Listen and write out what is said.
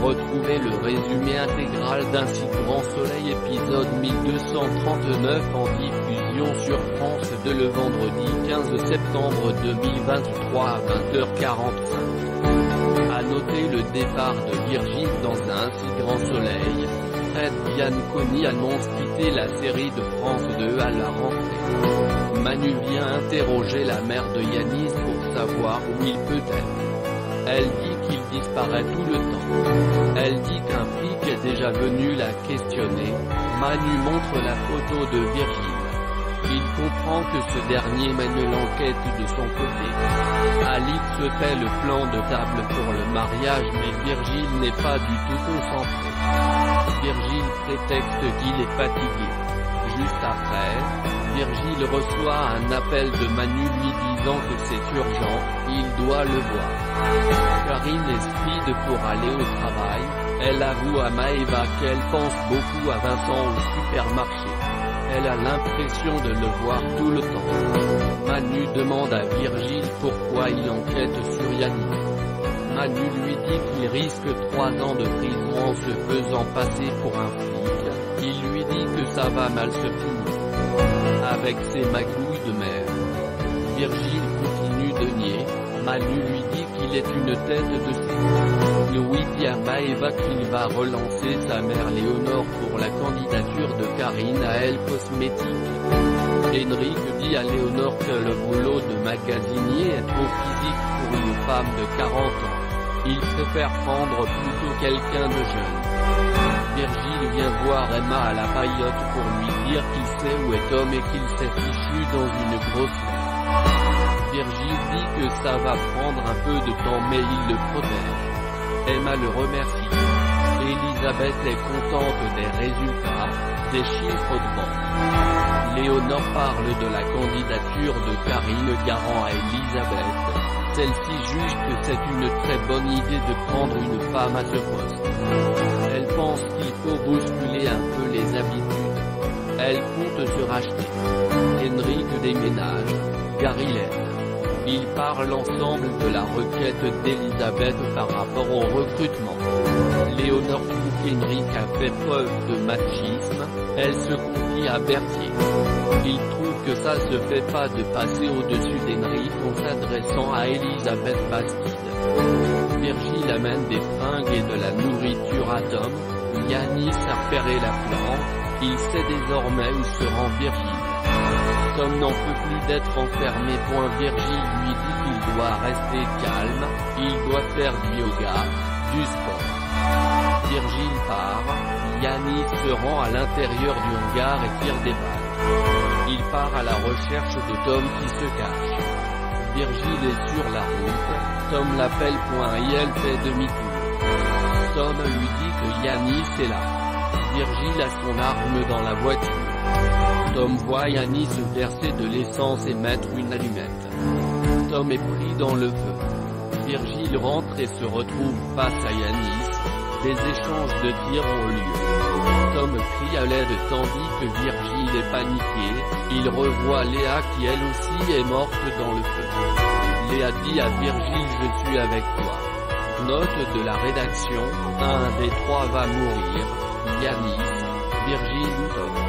Retrouvez le résumé intégral d'Un si grand soleil épisode 1239 en diffusion sur France 2 le vendredi 15 septembre 2023 à 20h45. A noter le départ de Virgile dans Un si grand soleil. Fred Bianconi annonce quitter la série de France 2 à la rentrée. Manu vient interroger la mère de Yanis pour savoir où il peut être. Elle dit qu'il disparaît tout le temps. Elle dit qu'un flic est déjà venu la questionner. Manu montre la photo de Virgile. Il comprend que ce dernier mène l'enquête de son côté. Alix se fait le plan de table pour le mariage mais Virgile n'est pas du tout concentré. Virgile prétexte qu'il est fatigué. Juste après, Virgile reçoit un appel de Manu lui disant que c'est urgent, il doit le voir. Karine est speed pour aller au travail, elle avoue à Maëva qu'elle pense beaucoup à Vincent au supermarché. Elle a l'impression de le voir tout le temps. Manu demande à Virgile pourquoi il enquête sur Yanis. Manu lui dit qu'il risque 3 ans de prison en se faisant passer pour un flic. Il lui dit que ça va mal se finir. Avec ses magouilles de mer. Virgile continue de nier. Manu lui dit qu'il est une tête de série. Louis dit à Maëva qu'il va relancer sa mère Léonore pour la candidature de Karine à Elle Cosmétique. Henrik dit à Léonore que le boulot de magasinier est trop physique pour une femme de 40 ans. Il préfère prendre plutôt quelqu'un de jeune. Virgile vient voir Emma à la paillote pour lui dire qu'il sait où est Tom et qu'il s'est fichu dans une grosse merde. Virgile dit que ça va prendre un peu de temps mais il le protège. Emma le remercie. Elisabeth est contente des résultats, des chiffres de vente. Léonore parle de la candidature de Karine Garand à Elisabeth. Celle-ci juge que c'est une très bonne idée de prendre une femme à ce poste. Elle pense qu'il faut bousculer un peu les habitudes. Elle compte se racheter. Henrik déménage. Gary l'aide. Ils parlent ensemble de la requête d'Elisabeth par rapport au recrutement. Léonore trouve qu'Henrik a fait preuve de machisme, elle se confie à Berthier. Il trouve que ça se fait pas de passer au-dessus d'Henrik en s'adressant à Elisabeth Bastide. Virgile amène des fringues et de la nourriture à Tom. Yanis a repéré la plante, il sait désormais où se rend Virgile. Tom n'en peut plus d'être enfermé. Virgile lui dit qu'il doit rester calme, il doit faire du yoga, du sport. Virgile part, Yanis se rend à l'intérieur du hangar et tire des balles. Il part à la recherche de Tom qui se cache. Virgile est sur la route, Tom l'appelle. Et elle fait demi-tour. Tom lui dit que Yanis est là. Virgile a son arme dans la voiture. Tom voit Yanis verser de l'essence et mettre une allumette. Tom est pris dans le feu. Virgile rentre et se retrouve face à Yanis. Des échanges de tirs ont lieu. Tom crie à l'aide tandis que Virgile est paniqué. Il revoit Léa qui elle aussi est morte dans le feu. Léa dit à Virgile « Je suis avec toi ». Note de la rédaction, un des 3 va mourir, Yanis, Virgile ou Tom.